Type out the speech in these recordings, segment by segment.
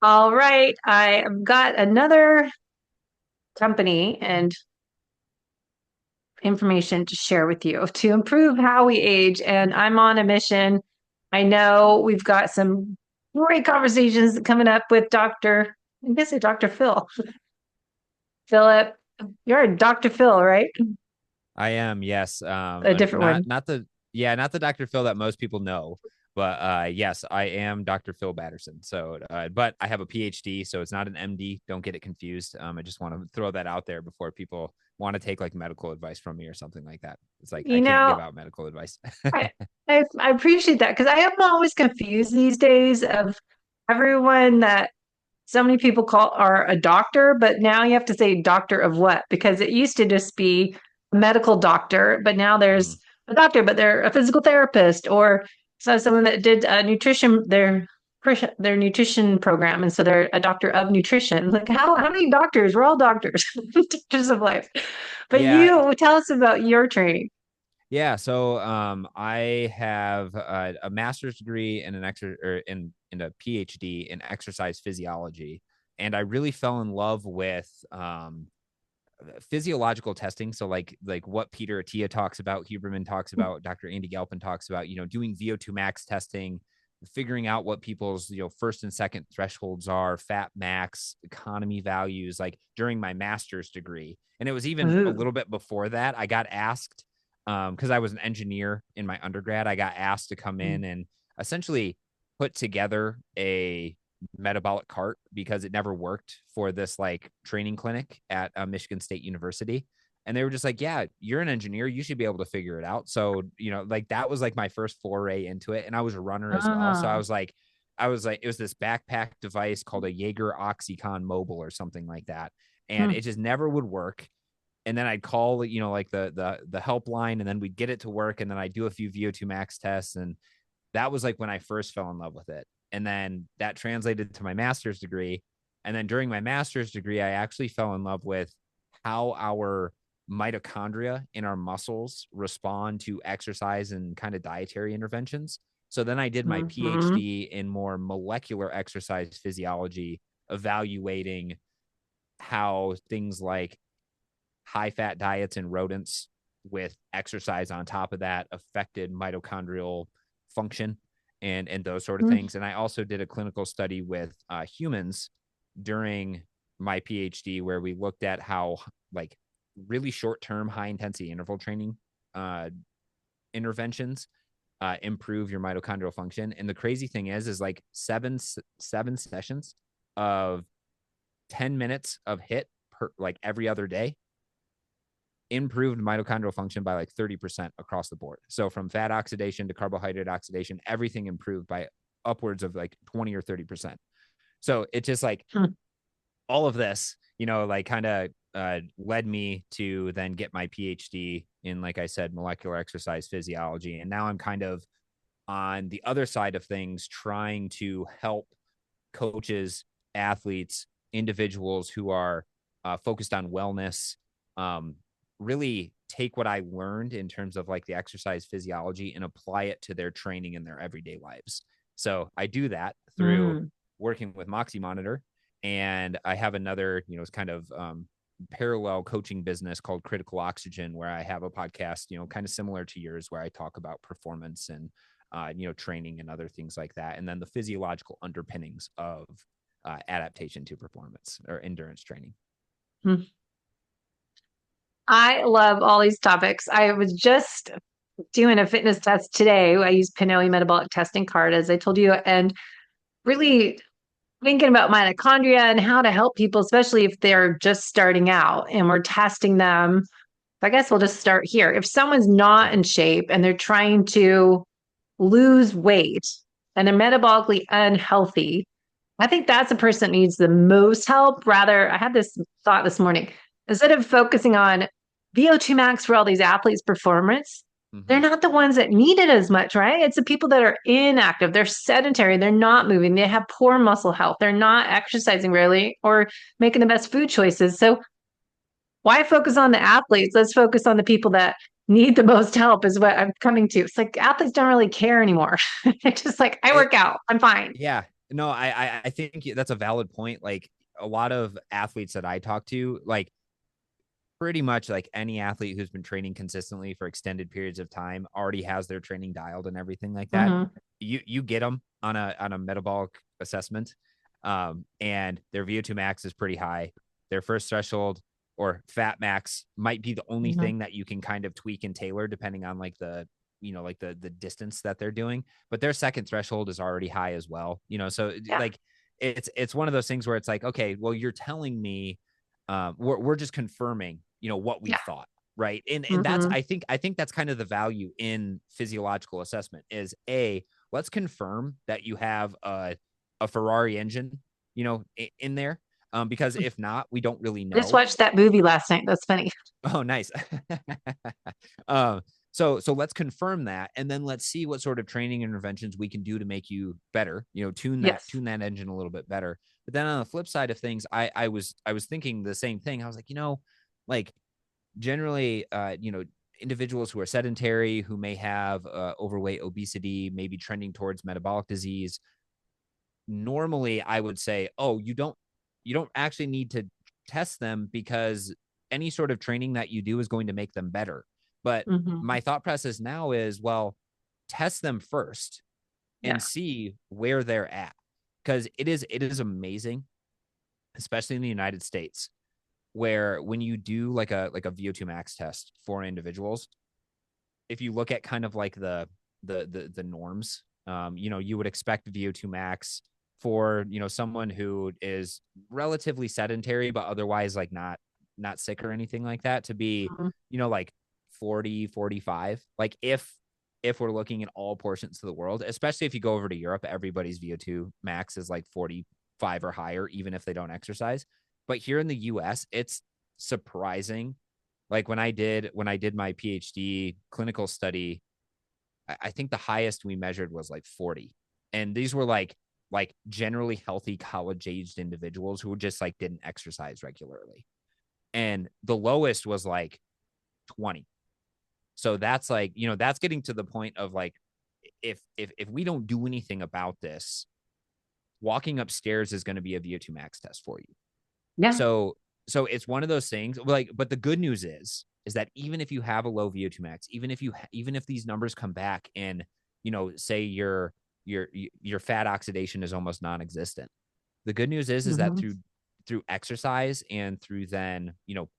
All right, I've got another company and information to share with you to improve how we age. And I'm on a mission. I know we've got some great conversations coming up with I guess it's Dr. Phil. Philip, you're a Dr. Phil, right? I am, yes. A different Not one. not the yeah, not the Dr. Phil that most people know, but yes, I am Dr. Phil Batterson. So, but I have a PhD, so it's not an MD. Don't get it confused. I just want to throw that out there before people want to take like medical advice from me or something like that. It's like I You can't give know, out medical advice. I I appreciate that because I am always confused these days of everyone that so many people call are a doctor, but now you have to say doctor of what? Because it used to just be a medical doctor, but now Mhm. there's a doctor, but they're a physical therapist or so someone that did nutrition, their nutrition program, and so they're a doctor of nutrition. Like how many doctors? We're all doctors, doctors of life. But Yeah, you tell us about your training. yeah. So I have a master's degree and in a PhD in exercise physiology, and I really fell in love with physiological testing. So like what Peter Attia talks about, Huberman talks about, Dr. Andy Galpin talks about, doing VO2 max testing, figuring out what people's, first and second thresholds are, fat max, economy values, like during my master's degree. And it was even a Ooh. little bit before that. I got asked, because I was an engineer in my undergrad, I got asked to come in and essentially put together a metabolic cart because it never worked for this like training clinic at Michigan State University. And they were just like, yeah, you're an engineer. You should be able to figure it out. So, like that was like my first foray into it. And I was a runner as well. So Ah. it was this backpack device called a Jaeger Oxycon Mobile or something like that. And Hmm. it just never would work. And then I'd call, like the helpline, and then we'd get it to work. And then I'd do a few VO2 max tests. And that was like when I first fell in love with it. And then that translated to my master's degree. And then during my master's degree, I actually fell in love with how our mitochondria in our muscles respond to exercise and kind of dietary interventions. So then I did my Hmm. PhD in more molecular exercise physiology, evaluating how things like high fat diets in rodents with exercise on top of that affected mitochondrial function and those sort of things. And I also did a clinical study with humans during my PhD where we looked at how like really short term high intensity interval training uh, interventions improve your mitochondrial function. And the crazy thing is like seven sessions of 10 minutes of hit per like every other day improved mitochondrial function by like 30% across the board. So from fat oxidation to carbohydrate oxidation, everything improved by upwards of like 20 or 30%. So it just like all of this, like kind of led me to then get my PhD in, like I said, molecular exercise physiology. And now I'm kind of on the other side of things, trying to help coaches, athletes, individuals who are focused on wellness, um, really take what I learned in terms of like the exercise physiology and apply it to their training in their everyday lives. So I do that through Hmm. working with Moxy Monitor. And I have another, it's kind of parallel coaching business called Critical Oxygen, where I have a podcast, kind of similar to yours, where I talk about performance and training and other things like that, and then the physiological underpinnings of adaptation to performance or endurance training. I love all these topics. I was just doing a fitness test today. I use PNO Metabolic Testing card, as I told you, and really thinking about mitochondria and how to help people, especially if they're just starting out and we're testing them. I guess we'll just start here. If someone's not Sure. in shape and they're trying to lose weight and they're metabolically unhealthy, I think that's a person that needs the most help. Rather, I had this thought this morning. Instead of focusing on VO2 max for all these athletes' performance, they're Mm-hmm. not the ones that need it as much, right? It's the people that are inactive, they're sedentary, they're not moving, they have poor muscle health, they're not exercising really or making the best food choices. So why focus on the athletes? Let's focus on the people that need the most help, is what I'm coming to. It's like athletes don't really care anymore. They're just like, I It, work out, I'm fine. yeah. No, I think that's a valid point. Like a lot of athletes that I talk to, like pretty much like any athlete who's been training consistently for extended periods of time already has their training dialed and everything like that. Hmm. You get them on a metabolic assessment, and their VO2 max is pretty high. Their first threshold or fat max might be the only Hmm. thing that you can kind of tweak and tailor depending on like the like the distance that they're doing. But their second threshold is already high as well. So Yeah. like it's one of those things where it's like, okay, well, you're telling me, we're just confirming, what we Yeah. thought, right? And that's, Hmm. I think that's kind of the value in physiological assessment is let's confirm that you have a Ferrari engine, in there, because if not, we don't really Just know. watched that movie last night. That's funny. Oh, nice. um, so let's confirm that, and then let's see what sort of training interventions we can do to make you better. Tune that Yes. tune that engine a little bit better. But then on the flip side of things, I was thinking the same thing. I was like, like generally, individuals who are sedentary, who may have overweight, obesity, maybe trending towards metabolic disease. Normally, I would say, oh, you don't actually need to test them because any sort of training that you do is going to make them better. But Hmm. my thought process now is, well, test them first Yeah. and see where they're at, because it is amazing, especially in the United States, where when you do like a VO2 max test for individuals, if you look at kind of like the norms, you would expect VO2 max for someone who is relatively sedentary but otherwise like not sick or anything like that to be Mhm. like 40, 45. Like if we're looking at all portions of the world, especially if you go over to Europe, everybody's VO2 max is like 45 or higher, even if they don't exercise. But here in the US, it's surprising. Like when I did my PhD clinical study, I think the highest we measured was like 40. And these were like generally healthy college aged individuals who just like didn't exercise regularly. And the lowest was like 20. So that's like, that's getting to the point of like, if we don't do anything about this, walking upstairs is going to be a VO2 max test for you. Yeah. So it's one of those things, like, but the good news is that even if you have a low VO2 max, even if these numbers come back and say your fat oxidation is almost non-existent, the good news is that Hmm. through exercise and through then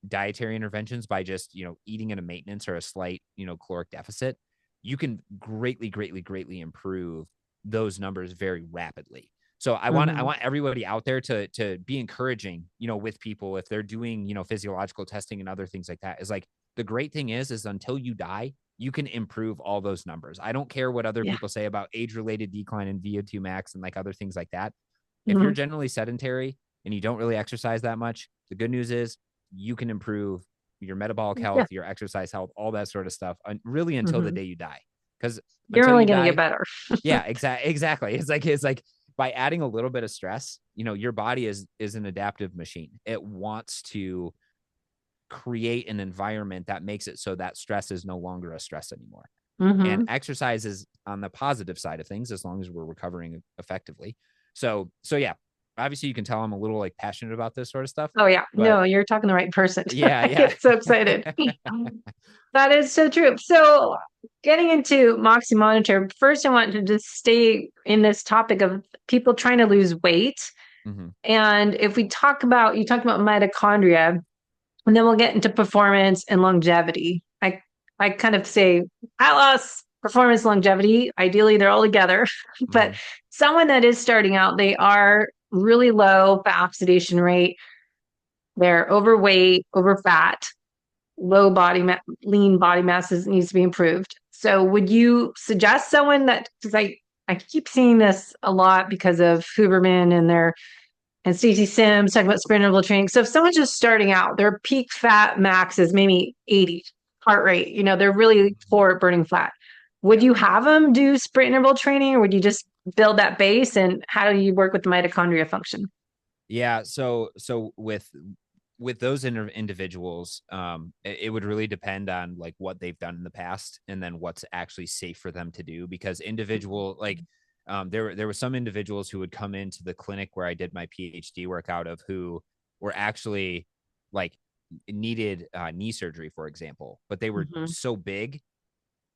dietary interventions, by just eating in a maintenance or a slight caloric deficit, you can greatly greatly greatly improve those numbers very rapidly. So I want I Hmm. want everybody out there to be encouraging, with people if they're doing, physiological testing and other things like that. Is like, the great thing is until you die, you can improve all those numbers. I don't care what other Yeah. people say about age-related decline in VO2 max and like other things like that. If you're Hmm. generally sedentary and you don't really exercise that much, the good news is you can improve your metabolic Yeah. health, your exercise health, all that sort of stuff, really until the Hmm. day you die. Because You're until only you going to get die, better. yeah, exactly. It's like by adding a little bit of stress, your body is an adaptive machine. It wants to create an environment that makes it so that stress is no longer a stress anymore. And Hmm. exercise is on the positive side of things as long as we're recovering effectively. So yeah, obviously you can tell I'm a little like passionate about this sort of stuff, Oh, yeah. but No, you're talking to the right person. yeah, I yeah. get so excited. That is so true. So, getting into Moxy Monitor, first, I want to just stay in this topic of people trying to lose weight. Mm-hmm. And if we talk about, you talked about mitochondria, and then we'll get into performance and longevity. I kind of say fat loss, performance, longevity. Ideally, they're all together. Mm-hmm. But someone that is starting out, they are really low fat oxidation rate. They're overweight, over fat, lean body masses needs to be improved. So, would you suggest someone that, because I keep seeing this a lot because of Huberman and Stacey Sims talking about sprint interval training. So if someone's just starting out, their peak fat max is maybe 80 heart rate, they're really Mm-hmm. poor at burning fat. Would Yeah. you have them do sprint interval training, or would you just build that base? And how do you work with the mitochondria function? Yeah, so with those individuals, it would really depend on like what they've done in the past and then what's actually safe for them to do, because individual like there were some individuals who would come into the clinic where I did my PhD work out of, who were actually like needed knee surgery, for example, but they were Hmm. so big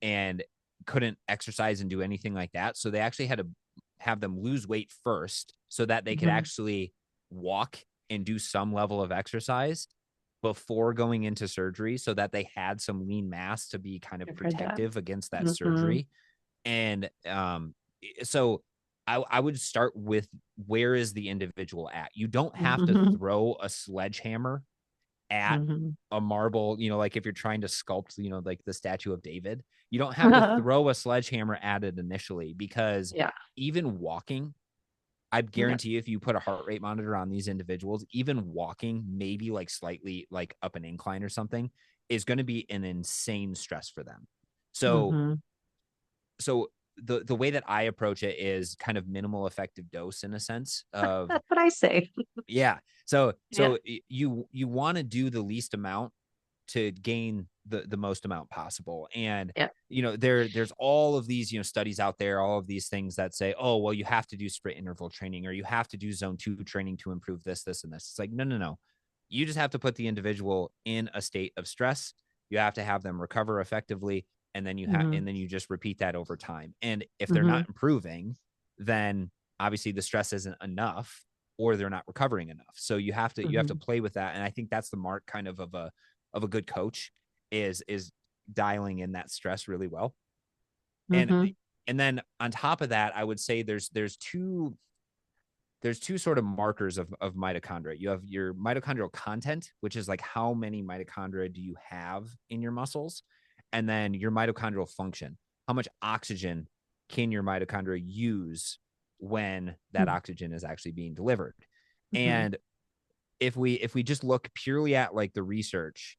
and couldn't exercise and do anything like that. So they actually had to have them lose weight first so that they could Hmm. actually walk and do some level of exercise before going into surgery, so that they had some lean mass to be kind of I've heard that. protective against that Hmm. surgery. And so I would start with, where is the individual at? You don't have to Hmm. throw a sledgehammer at Hmm. a marble, like if you're trying to sculpt, like the statue of David, you don't have to throw a sledgehammer at it initially, because Yeah. even walking, I Yeah. guarantee you, if you put a heart rate monitor on these individuals, even walking, maybe like slightly like up an incline or something, is going to be an insane stress for them. So, Hmm. so the way that I approach it is kind of minimal effective dose, in a sense of, That's what I say. yeah. So Yeah. so you want to do the least amount to gain the most amount possible. And Yeah. there's all of these studies out there, all of these things that say, oh well, you have to do sprint interval training, or you have to do zone 2 training to improve this and this. It's like, no, no, no. You just have to put the individual in a state of stress. You have to have them recover effectively, and then Hmm. you just repeat that over time. And if they're Hmm. not improving, then obviously the stress isn't enough, or they're not recovering enough. So you have to Hmm. play with that. And I think that's the mark kind of a good coach, is dialing in that stress really well. And Hmm. and then on top of that, I would say there's two sort of markers of mitochondria. You have your mitochondrial content, which is like how many mitochondria do you have in your muscles, and then your mitochondrial function, how much oxygen can your mitochondria use when that oxygen is actually being delivered. Hmm. And if we just look purely at like the research,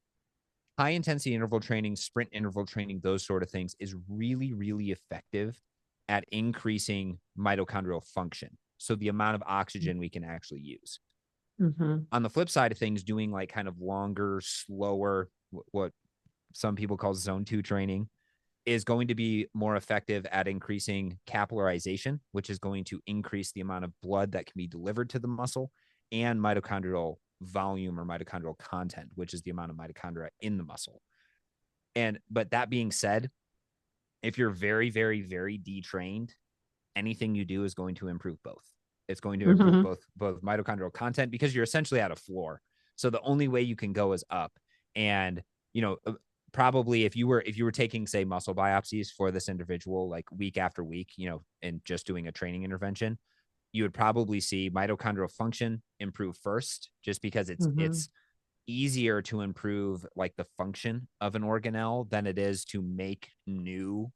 high intensity interval training, sprint interval training, those sort of things is really, really effective at increasing mitochondrial function. So the amount of oxygen we can actually use. Hmm. On the flip side of things, doing like kind of longer, slower, what some people call zone 2 training, is going to be more effective at increasing capillarization, which is going to increase the amount of blood that can be delivered to the muscle, and mitochondrial volume, or mitochondrial content, which is the amount of mitochondria in the muscle. But that being said, if you're very, very, very detrained, anything you do is going to improve both. It's going to improve Hmm. both mitochondrial content, because you're essentially at a floor. So the only way you can go is up. And you know, probably if you were taking, say, muscle biopsies for this individual like week after week, and just doing a training intervention, you would probably see mitochondrial function improve first, just because it's Hmm. it's easier to improve like the function of an organelle than it is to make new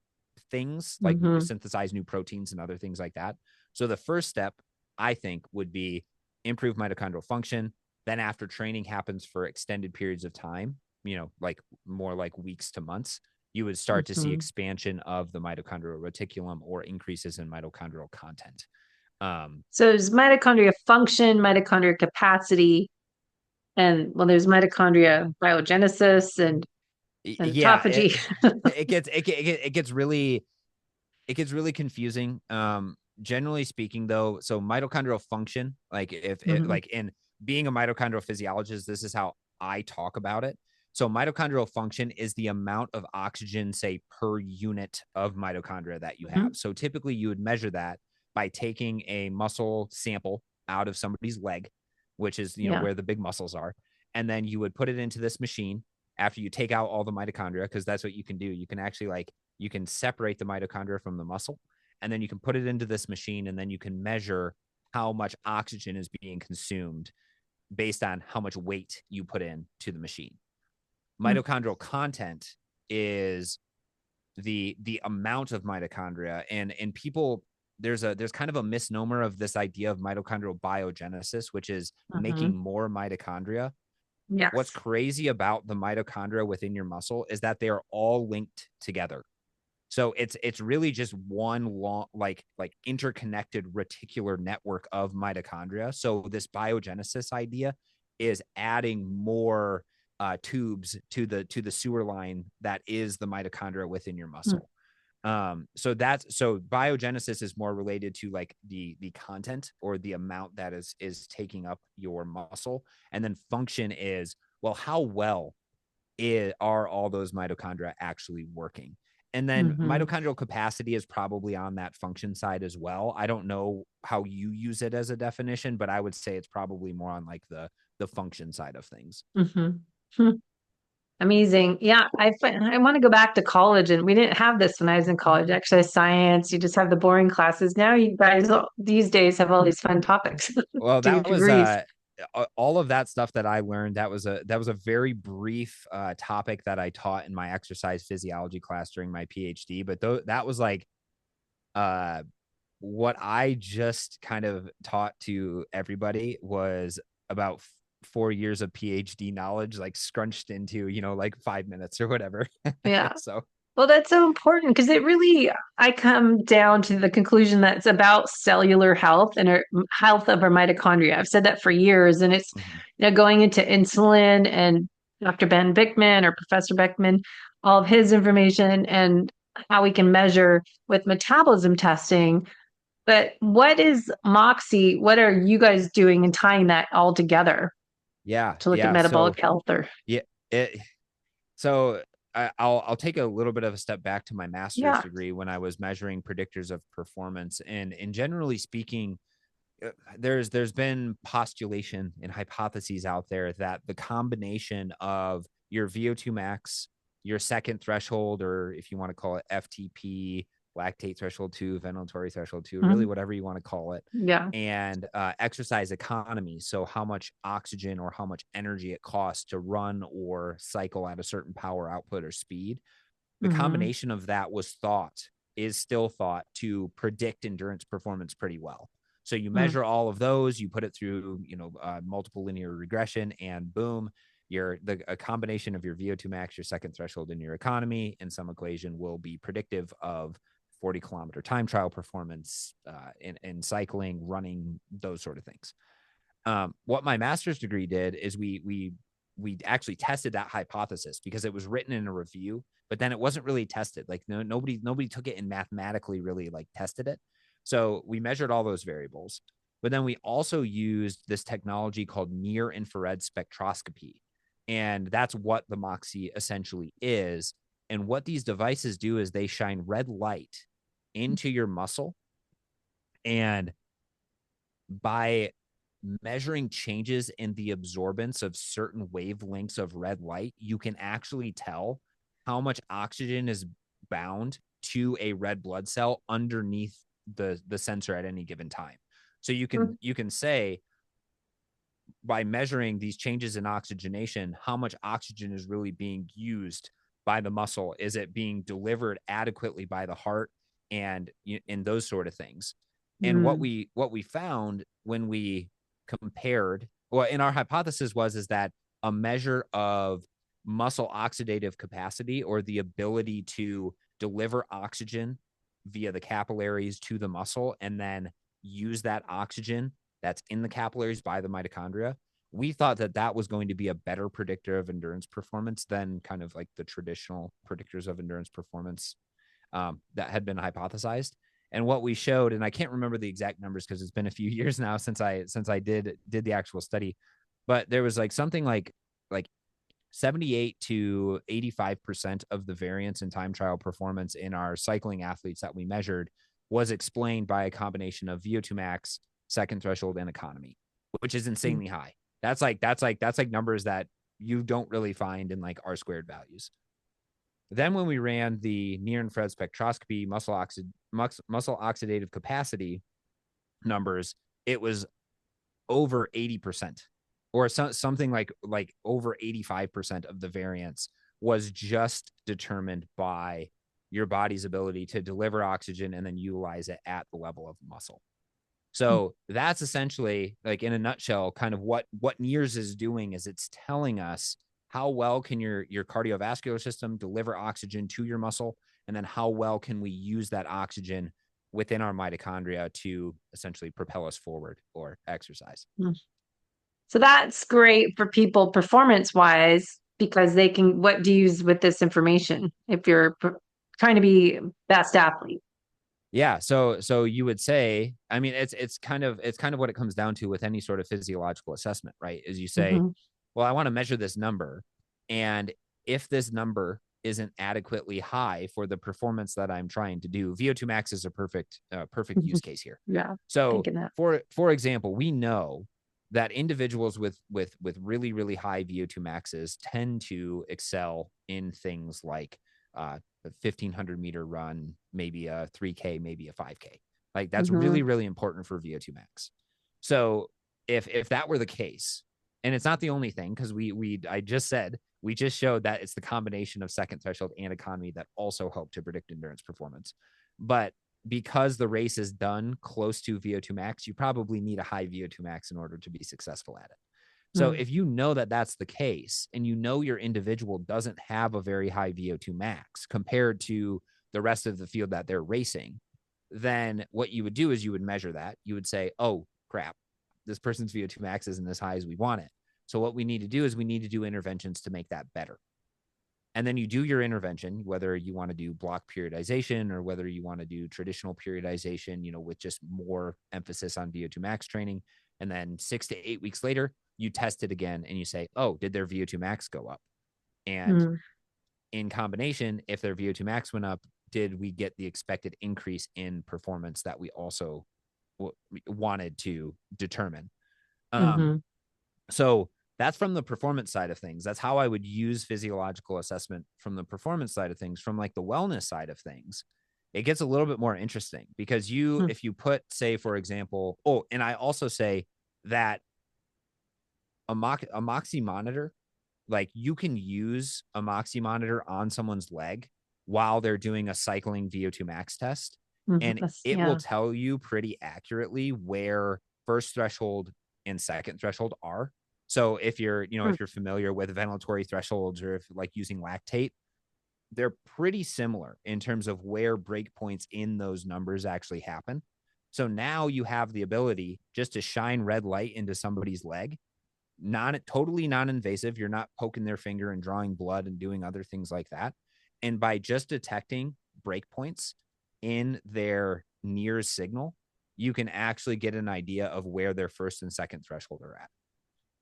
things, like Hmm. synthesize new proteins and other things like that. So the first step, I think, would be improve mitochondrial function. Then after training happens for extended periods of time, like more like weeks to months, you would start to see Hmm. expansion of the mitochondrial reticulum, or increases in mitochondrial content. Um, So there's mitochondria function, mitochondria capacity, and well, there's mitochondria biogenesis and yeah, autophagy. it gets really confusing. Generally speaking, though, so mitochondrial function, like if it, Hmm. like in being a mitochondrial physiologist, this is how I talk about it. So mitochondrial function is the amount of oxygen, say, per unit of mitochondria that you have. Hmm. So typically you would measure that by taking a muscle sample out of somebody's leg, which is, Yeah. where the big muscles are. And then you would put it into this machine after you take out all the mitochondria, because that's what you can do. You can actually you can separate the mitochondria from the muscle, and then you can put it into this machine, and then you can measure how much oxygen is being consumed based on how much weight you put in to the machine. Mitochondrial content is the amount of mitochondria, and people, there's kind of a misnomer of this idea of mitochondrial biogenesis, which is Hmm. making more mitochondria. What's Yes. crazy about the mitochondria within your muscle is that they are all linked together. So it's really just one long, like interconnected reticular network of mitochondria. So this biogenesis idea is adding more tubes to the sewer line that is the mitochondria within your muscle. So biogenesis is more related to like the content or the amount that is taking up your muscle, and then function is, well, how well are all those mitochondria actually working? And then Hmm. mitochondrial capacity is probably on that function side as well. I don't know how you use it as a definition, but I would say it's probably more on like the function side of things. Hmm. Amazing. Yeah, I want to go back to college, and we didn't have this when I was in college. Exercise science, you just have the boring classes. Now you guys these days have all these fun topics Well, to your that was degrees. all of that stuff that I learned. That was a very brief topic that I taught in my exercise physiology class during my PhD. But that was like uh, what I just kind of taught to everybody was about 4 years of PhD knowledge, like scrunched into like 5 minutes or whatever. Yeah. So Well, that's so important because it really, I come down to the conclusion that it's about cellular health and our health of our mitochondria. I've said that for years, and it's, mhm. going into insulin and Dr. Ben Bickman or Professor Beckman, all of his information and how we can measure with metabolism testing. But what is Moxy? What are you guys doing and tying that all together Yeah, to look at yeah. So metabolic health or, yeah, it, so I'll take a little bit of a step back to my master's yeah. degree when I was measuring predictors of performance, and generally speaking, there's been postulation and hypotheses out there that the combination of your VO2 max, your second threshold, or if you want to call it FTP, lactate threshold 2, ventilatory threshold 2, really Mhm. whatever you want to call it, Yeah. and exercise economy. So how much oxygen or how much energy it costs to run or cycle at a certain power output or speed. The Hmm. combination of that was thought, is still thought to predict endurance performance pretty well. So you measure all of those, you put it through, multiple linear regression, and boom, a combination of your VO2 max, your second threshold, and your economy in some equation will be predictive of 40-kilometer time trial performance in cycling, running, those sort of things. What my master's degree did is we actually tested that hypothesis because it was written in a review, but then it wasn't really tested. Like nobody took it and mathematically really like tested it. So we measured all those variables, but then we also used this technology called near infrared spectroscopy, and that's what the Moxy essentially is. And what these devices do is they shine red light into your muscle, and by measuring changes in the absorbance of certain wavelengths of red light, you can actually tell how much oxygen is bound to a red blood cell underneath the sensor at any given time. So you can say by measuring these changes in oxygenation, how much oxygen is really being used by the muscle. Is it being delivered adequately by the heart, and those sort of things? And what Mm-hmm. we found when we compared, well, in our hypothesis was is that a measure of muscle oxidative capacity, or the ability to deliver oxygen via the capillaries to the muscle and then use that oxygen that's in the capillaries by the mitochondria, we thought that that was going to be a better predictor of endurance performance than kind of like the traditional predictors of endurance performance that had been hypothesized. And what we showed, and I can't remember the exact numbers because it's been a few years now since I did the actual study, but there was like something like 78 to 85% of the variance in time trial performance in our cycling athletes that we measured was explained by a combination of VO2 max, second threshold, and economy, which is insanely high. That's like numbers that you don't really find in like R squared values. Then when we ran the near infrared spectroscopy muscle oxidative capacity numbers, it was over 80%, or something like over 85% of the variance was just determined by your body's ability to deliver oxygen and then utilize it at the level of the muscle. So that's essentially, like in a nutshell, kind of what NEARS is doing is it's telling us how well can your cardiovascular system deliver oxygen to your muscle, and then how well can we use that oxygen within our mitochondria to essentially propel us forward or exercise. So that's great for people performance wise because they can, what do you use with this information if you're trying to be best athlete. Yeah. So you would say, I mean, it's kind of what it comes down to with any sort of physiological assessment, right? Is you say, Mm-hmm. well, I want to measure this number. And if this number isn't adequately high for the performance that I'm trying to do, VO2 max is a perfect Mm-hmm. use case here. Yeah, So thinking that. for example, we know that individuals with really, really high VO2 maxes tend to excel in things like a 1500-meter run, maybe a 3K, maybe a 5K. Like that's Mm-hmm. really, really important for VO2 max. So if that were the case, and it's not the only thing, because I just said we just showed that it's the combination of second threshold and economy that also help to predict endurance performance. But because the race is done close to VO2 max, you probably need a high VO2 max in order to be successful at it. So Mm-hmm. if you know that that's the case, and you know your individual doesn't have a very high VO2 max compared to the rest of the field that they're racing, then what you would do is you would measure that. You would say, oh, crap, this person's VO2 max isn't as high as we want it. So what we need to do is we need to do interventions to make that better. And then you do your intervention, whether you want to do block periodization or whether you want to do traditional periodization, with just more emphasis on VO2 max training. And then 6 to 8 weeks later, you test it again and you say, oh, did their VO2 max go up? And Mm-hmm. in combination, if their VO2 max went up, did we get the expected increase in performance that we also wanted to determine? Um, Mm-hmm. so that's from the performance side of things. That's how I would use physiological assessment from the performance side of things. From like the wellness side of things, it gets a little bit more interesting because if you put, say, for example, oh, and I also say that a Moxy monitor, like you can use a Moxy monitor on someone's leg while they're doing a cycling VO2 max test. Mm-hmm. And it will Yeah. tell you pretty accurately where first threshold and second threshold are. So if you're familiar with ventilatory thresholds or if like using lactate, they're pretty similar in terms of where breakpoints in those numbers actually happen. So now you have the ability just to shine red light into somebody's leg, totally non-invasive. You're not poking their finger and drawing blood and doing other things like that. And by just detecting breakpoints in their near signal, you can actually get an idea of where their first and second threshold are at.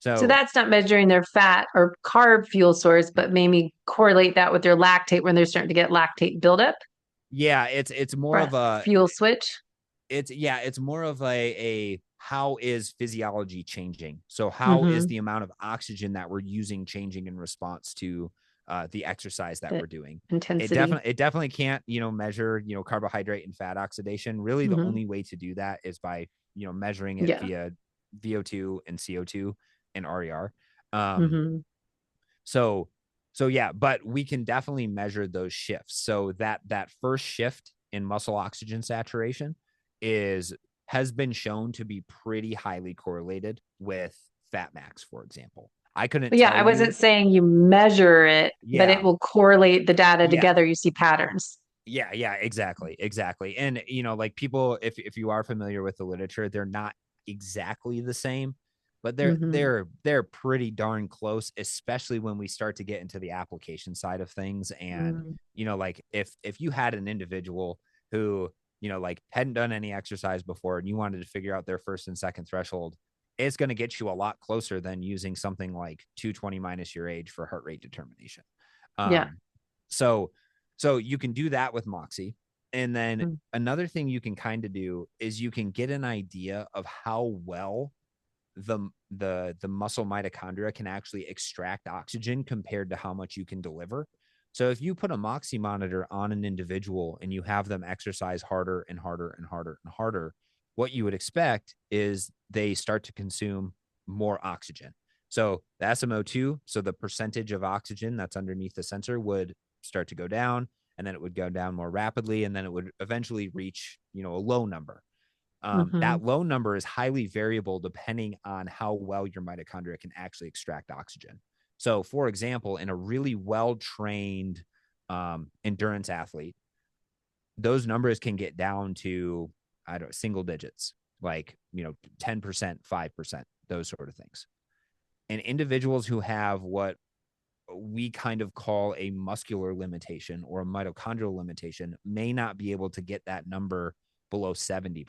So So that's not measuring their fat or carb fuel source, but maybe correlate that with their lactate when they're starting to get lactate buildup yeah, it's more or of a fuel switch. it's more of a how is physiology changing? So how is Mm-hmm. the amount of oxygen that we're using changing in response to the exercise that The we're doing? intensity. It definitely can't measure carbohydrate and fat oxidation. Really, the Mm-hmm. only way to do that is by measuring it Yeah. via VO2 and CO2 and RER. Um, Mm-hmm. so yeah, but we can definitely measure those shifts. So that first shift in muscle oxygen saturation is has been shown to be pretty highly correlated with fat max, for example. I couldn't But yeah, tell I wasn't you. saying you measure it, but it Yeah. will correlate the data Yeah. together. You see patterns. Yeah, exactly. And like people, if you are familiar with the literature, they're not exactly the same, but Mm-hmm. they're pretty darn close, especially when we start to get into the application side of things. And Mm-hmm. like if you had an individual who like hadn't done any exercise before and you wanted to figure out their first and second threshold, it's going to get you a lot closer than using something like 220 minus your age for heart rate determination. Yeah. Um, so you can do that with Moxy. And then another thing you can kind of do is you can get an idea of how well the muscle mitochondria can actually extract oxygen compared to how much you can deliver. So if you put a Moxy monitor on an individual and you have them exercise harder and harder and harder and harder, what you would expect is they start to consume more oxygen. So the SMO2, so the percentage of oxygen that's underneath the sensor would start to go down, and then it would go down more rapidly, and then it would eventually reach, a low number. Mm-hmm. That low number is highly variable depending on how well your mitochondria can actually extract oxygen. So, for example, in a really well trained endurance athlete, those numbers can get down to, I don't know, single digits, like 10%, 5%, those sort of things. And individuals who have what we kind of call a muscular limitation or a mitochondrial limitation may not be able to get that number below 70%,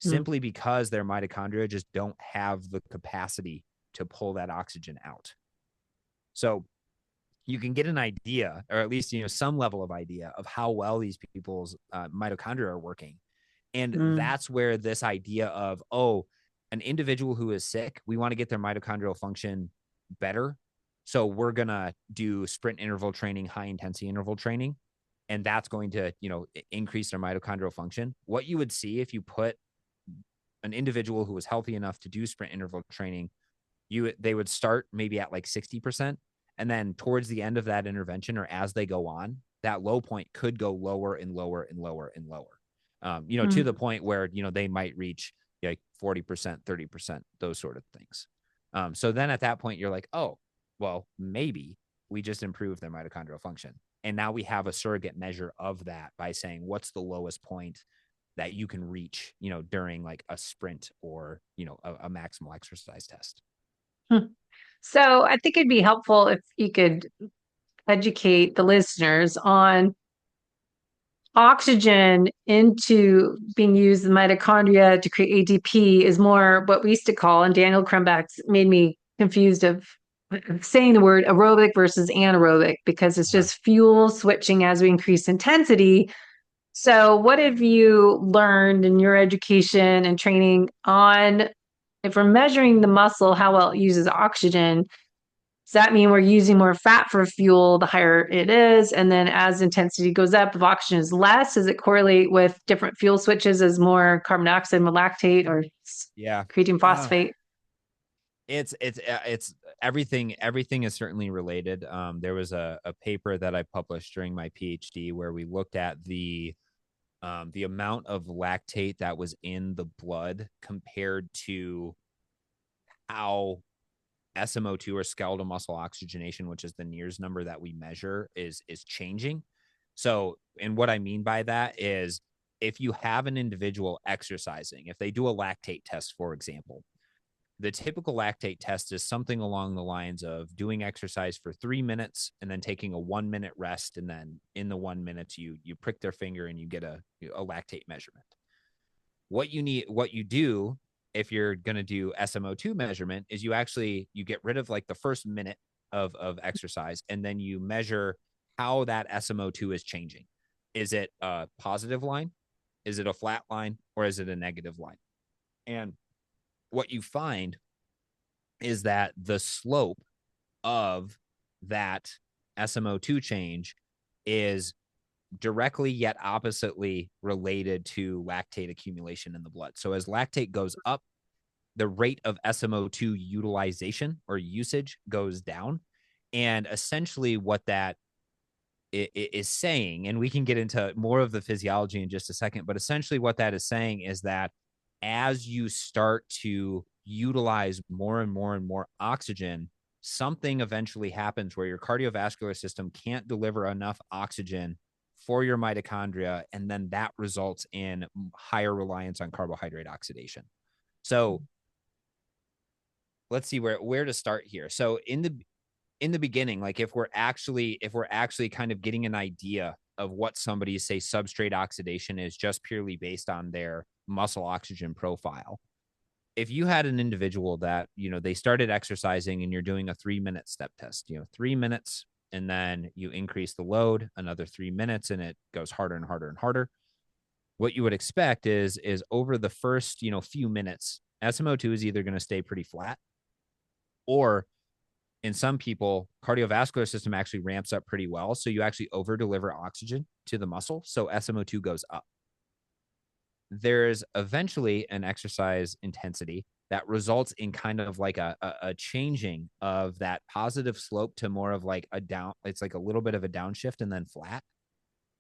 Mm. simply because their mitochondria just don't have the capacity to pull that oxygen out. So you can get an idea, or at least, some level of idea of how well these people's mitochondria are working. And Mm. that's where this idea of, oh, an individual who is sick, we want to get their mitochondrial function better. So we're going to do sprint interval training, high intensity interval training, and that's going to, increase their mitochondrial function. What you would see if you put an individual who was healthy enough to do sprint interval training, they would start maybe at like 60%. And then towards the end of that intervention, or as they go on, that low point could go lower and lower and lower and lower. To the Mm. point where, they might reach like 40%, 30%, those sort of things. So then at that point, you're like, oh, well, maybe we just improved their mitochondrial function. And now we have a surrogate measure of that by saying, what's the lowest point that you can reach, during like a sprint or, a maximal exercise test. Hmm. So I think it'd be helpful if you could educate the listeners on oxygen into being used in mitochondria to create ATP is more what we used to call, and Daniel Krumback's made me confused of saying the word aerobic versus anaerobic because it's Uh-huh. just fuel switching as we increase intensity. So, what have you learned in your education and training on if we're measuring the muscle, how well it uses oxygen? Does that mean we're using more fat for fuel the higher it is? And then as intensity goes up, if oxygen is less, does it correlate with different fuel switches as more carbon dioxide and lactate or Yeah. creatine phosphate? It's everything is certainly related. There was a paper that I published during my PhD where we looked at the amount of lactate that was in the blood compared to how SMO2, or skeletal muscle oxygenation, which is the NIRS number that we measure, is changing. So, and what I mean by that is, if you have an individual exercising, if they do a lactate test, for example, the typical lactate test is something along the lines of doing exercise for 3 minutes and then taking a 1 minute rest. And then in the 1 minute, you prick their finger and you get a lactate measurement. What you do if you're going to do SMO2 measurement is you get rid of like the first minute of exercise, and then you measure how that SMO2 is changing. Is it a positive line? Is it a flat line? Or is it a negative line? And what you find is that the slope of that SMO2 change is directly yet oppositely related to lactate accumulation in the blood. So as lactate goes up, the rate of SMO2 utilization or usage goes down. And essentially what that is saying, and we can get into more of the physiology in just a second, but essentially what that is saying is that as you start to utilize more and more and more oxygen, something eventually happens where your cardiovascular system can't deliver enough oxygen for your mitochondria, and then that results in higher reliance on carbohydrate oxidation. So let's see where to start here. So in the beginning, like if we're actually kind of getting an idea of what somebody's, say, substrate oxidation is just purely based on their muscle oxygen profile. If you had an individual that, they started exercising and you're doing a 3-minute step test, 3 minutes, and then you increase the load another 3 minutes and it goes harder and harder and harder. What you would expect is over the first, few minutes, SMO2 is either going to stay pretty flat, or in some people, cardiovascular system actually ramps up pretty well. So you actually over deliver oxygen to the muscle. So SMO2 goes up. There's eventually an exercise intensity that results in kind of like a changing of that positive slope to more of like a down. It's like a little bit of a downshift and then flat.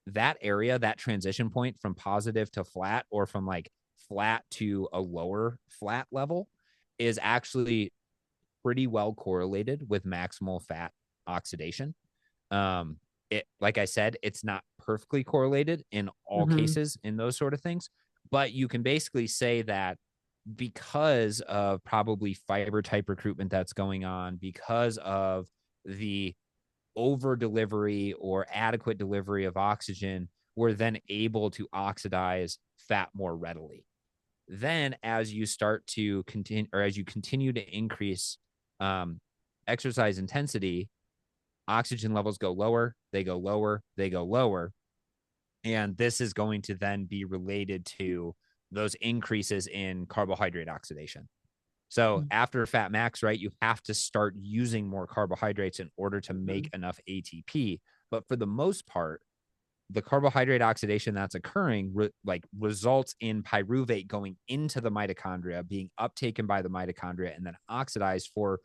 That area, that transition point from positive to flat, or from like flat to a lower flat level, is actually pretty well correlated with maximal fat oxidation. Like I said, it's not perfectly correlated in all Mm-hmm. cases in those sort of things, but you can basically say that because of probably fiber type recruitment that's going on, because of the over delivery or adequate delivery of oxygen, we're then able to oxidize fat more readily. Then, as you start to continue, or as you continue to increase exercise intensity, oxygen levels go lower, they go lower, they go lower. And this is going to then be related to those increases in carbohydrate oxidation. So after fat max, right, you have to start using more carbohydrates in order to make enough ATP. But for the most part, the carbohydrate oxidation that's occurring results in pyruvate going into the mitochondria, being uptaken by the mitochondria, and then oxidized for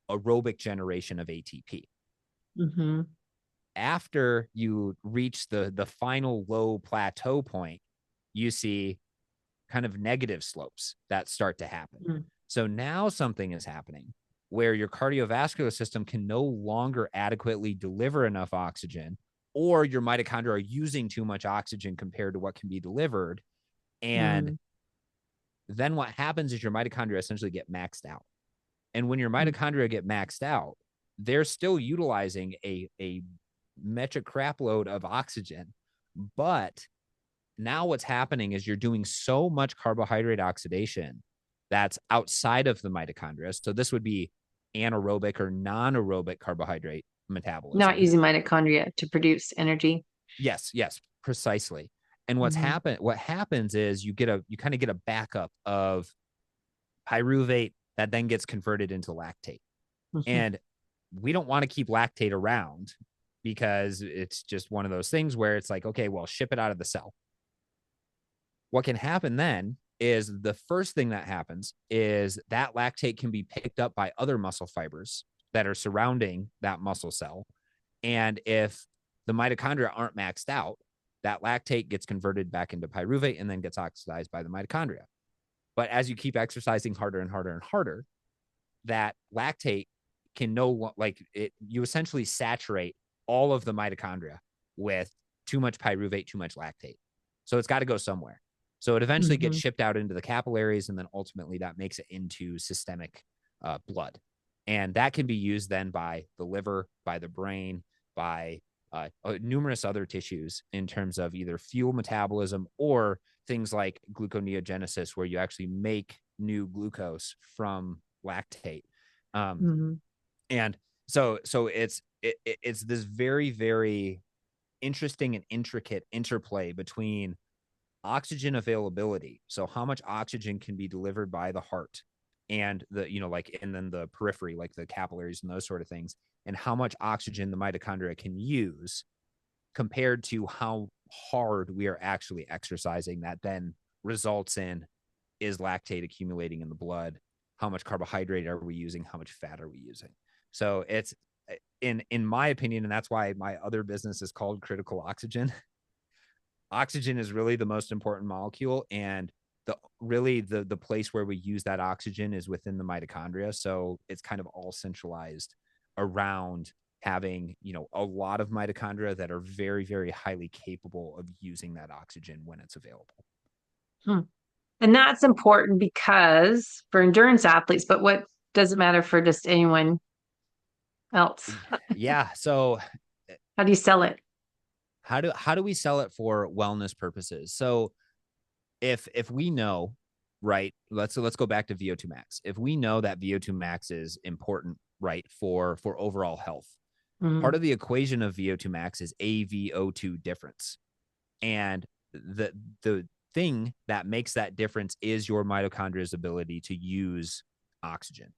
aerobic generation of ATP. Mm-hmm. After you reach the final low plateau point, you see kind of negative slopes that start to happen. Mm-hmm. So now something is happening where your cardiovascular system can no longer adequately deliver enough oxygen, or your mitochondria are using too much oxygen compared to what can be delivered. And then what happens is your mitochondria essentially get maxed out. And when your mitochondria get maxed out, they're still utilizing a metric crap load of oxygen. But now what's happening is you're doing so much carbohydrate oxidation that's outside of the mitochondria. So this would be anaerobic or non-aerobic carbohydrate Not metabolism. using mitochondria to produce energy. Yes, yes, precisely. And Mm-hmm. what happens is you kind of get a backup of pyruvate that then gets converted into lactate. Mm-hmm. And we don't want to keep lactate around because it's just one of those things where it's like, okay, well, ship it out of the cell. What can happen then is the first thing that happens is that lactate can be picked up by other muscle fibers that are surrounding that muscle cell. And if the mitochondria aren't maxed out, that lactate gets converted back into pyruvate and then gets oxidized by the mitochondria. But as you keep exercising harder and harder and harder, that lactate can you essentially saturate all of the mitochondria with too much pyruvate, too much lactate. So it's got to go somewhere. So it eventually gets Mm-hmm. shipped out into the capillaries, and then ultimately that makes it into systemic blood. And that can be used then by the liver, by the brain, by numerous other tissues in terms of either fuel metabolism or things like gluconeogenesis, where you actually make new glucose from lactate. Mm-hmm. And so it's this very, very interesting and intricate interplay between oxygen availability, so how much oxygen can be delivered by the heart, and and then the periphery, like the capillaries and those sort of things, and how much oxygen the mitochondria can use compared to how hard we are actually exercising. That then results in, is lactate accumulating in the blood, how much carbohydrate are we using, how much fat are we using. So it's, in my opinion, and that's why my other business is called Critical Oxygen. Oxygen is really the most important molecule, and the place where we use that oxygen is within the mitochondria. So it's kind of all centralized around having, a lot of mitochondria that are very, very highly capable of using that oxygen when it's available. Hmm. And that's important because for endurance athletes, but what does it matter for just anyone else? Yeah. So How do you sell it? how do we sell it for wellness purposes? So if we know, right, let's go back to VO2 max. If we know that VO2 max is important, right, for overall health, Mm-hmm. part of the equation of VO2 max is AVO2 difference. And the thing that makes that difference is your mitochondria's ability to use oxygen.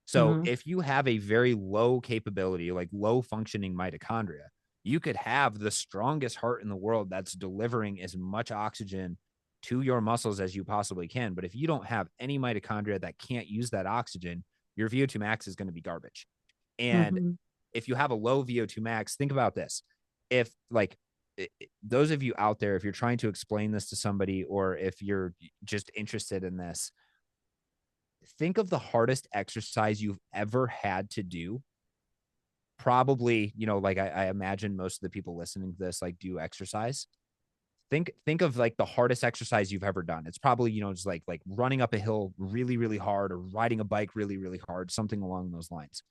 So Mm-hmm. if you have a very low capability, like low functioning mitochondria, you could have the strongest heart in the world that's delivering as much oxygen to your muscles as you possibly can. But if you don't have any mitochondria that can't use that oxygen, your VO2 max is going to be garbage. And Mm-hmm. if you have a low VO2 max, think about this. If those of you out there, if you're trying to explain this to somebody, or if you're just interested in this, think of the hardest exercise you've ever had to do. Probably, I imagine most of the people listening to this do exercise. Think of the hardest exercise you've ever done. It's probably, just like running up a hill really, really hard, or riding a bike really, really hard, something along those lines.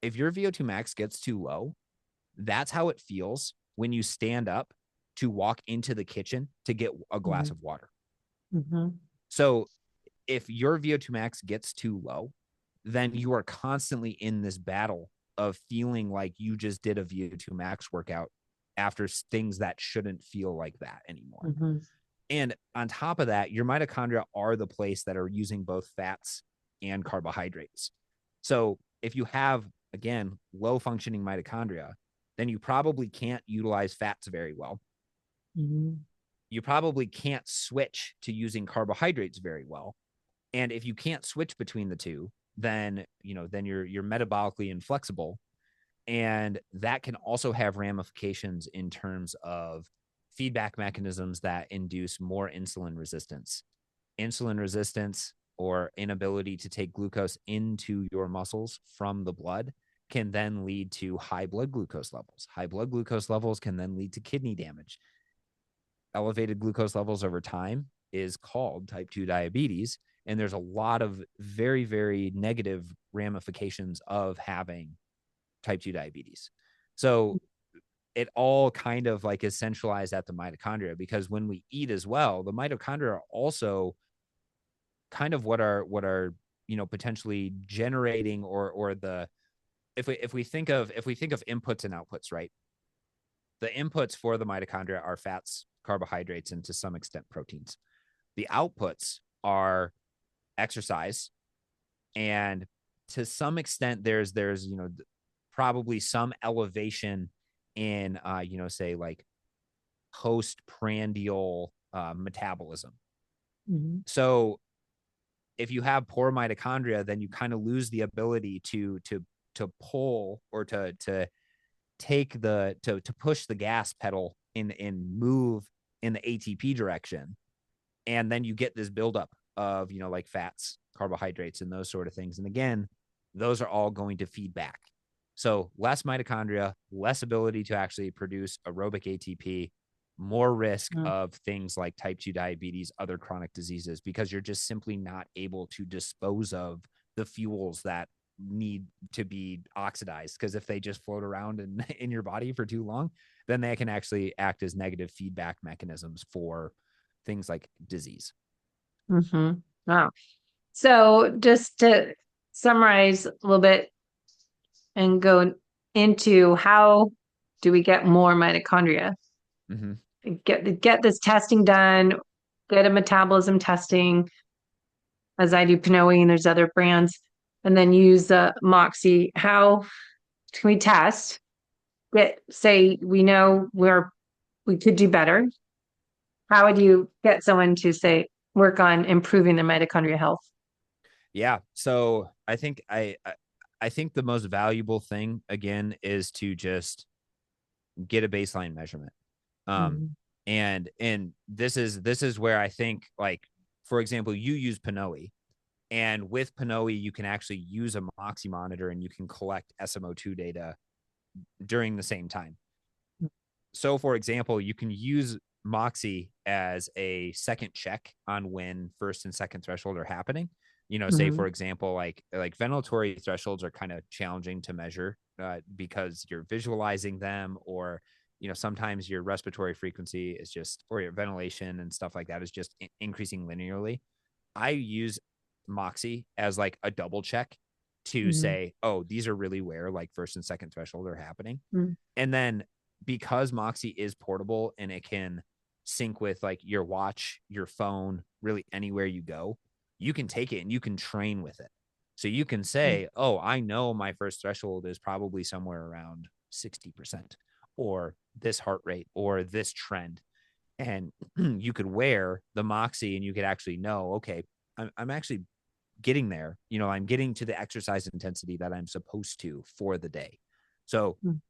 if your VO2 max gets too low, that's how it feels when you stand up to walk into the kitchen to get a glass Mhm. of water. Mhm. So if your VO2 max gets too low, then you are constantly in this battle of feeling like you just did a VO2 max workout after things that shouldn't feel like that anymore. Mhm. And on top of that, your mitochondria are the place that are using both fats and carbohydrates. So if you have, again, low functioning mitochondria, then you probably can't utilize fats very well. Mhm. You probably can't switch to using carbohydrates very well. And if you can't switch between the two, then then you're metabolically inflexible, and that can also have ramifications in terms of feedback mechanisms that induce more insulin resistance. Insulin resistance or inability to take glucose into your muscles from the blood can then lead to high blood glucose levels. High blood glucose levels can then lead to kidney damage. Elevated glucose levels over time is called type 2 diabetes. And there's a lot of very, very negative ramifications of having type 2 diabetes. So it all kind of like is centralized at the mitochondria, because when we eat as well, the mitochondria are also kind of what are potentially generating, or the if we think of inputs and outputs, right? The inputs for the mitochondria are fats, carbohydrates, and to some extent proteins. The outputs are exercise, and to some extent there's probably some elevation in say like postprandial metabolism. Mhm. So if you have poor mitochondria, then you kind of lose the ability to pull, or to take to push the gas pedal and move in the ATP direction. And then you get this buildup of like fats, carbohydrates, and those sort of things. And again, those are all going to feed back. So less mitochondria, less ability to actually produce aerobic ATP, more risk Mhm. of things like type 2 diabetes, other chronic diseases, because you're just simply not able to dispose of the fuels that need to be oxidized. Because if they just float around in your body for too long, then they can actually act as negative feedback mechanisms for things like disease. Mhm. Wow. So just to summarize a little bit and go into how do we get more mitochondria? Mm-hmm. Get this testing done, get a metabolism testing, as I do PNO, and there's other brands, and then use Moxy. How can we test? Say we know we could do better. How would you get someone to say work on improving their mitochondria health? Yeah. So I think the most valuable thing again is to just get a baseline measurement. Um, Mhm. and this is where I think, like, for example, you use PNO, and with PNO you can actually use a Moxy monitor and you can collect SMO2 data during the same time. So for example, you can use Moxy as a second check on when first and second threshold are happening. Say for Mhm. example, like ventilatory thresholds are kind of challenging to measure, because you're visualizing them, or sometimes your respiratory frequency is just, or your ventilation and stuff like that is just increasing linearly. I use Moxy as like a double check to Mhm. say, oh, these are really where like first and second threshold are happening. Mhm. And then because Moxy is portable and it can sync with like your watch, your phone, really anywhere you go, you can take it and you can train with it. So you can say, oh, I know my first threshold is probably somewhere around 60%, or this heart rate, or this trend. And you could wear the Moxy and you could actually know, okay, I'm actually getting there. I'm getting to the exercise intensity that I'm supposed to for the day. So Mhm.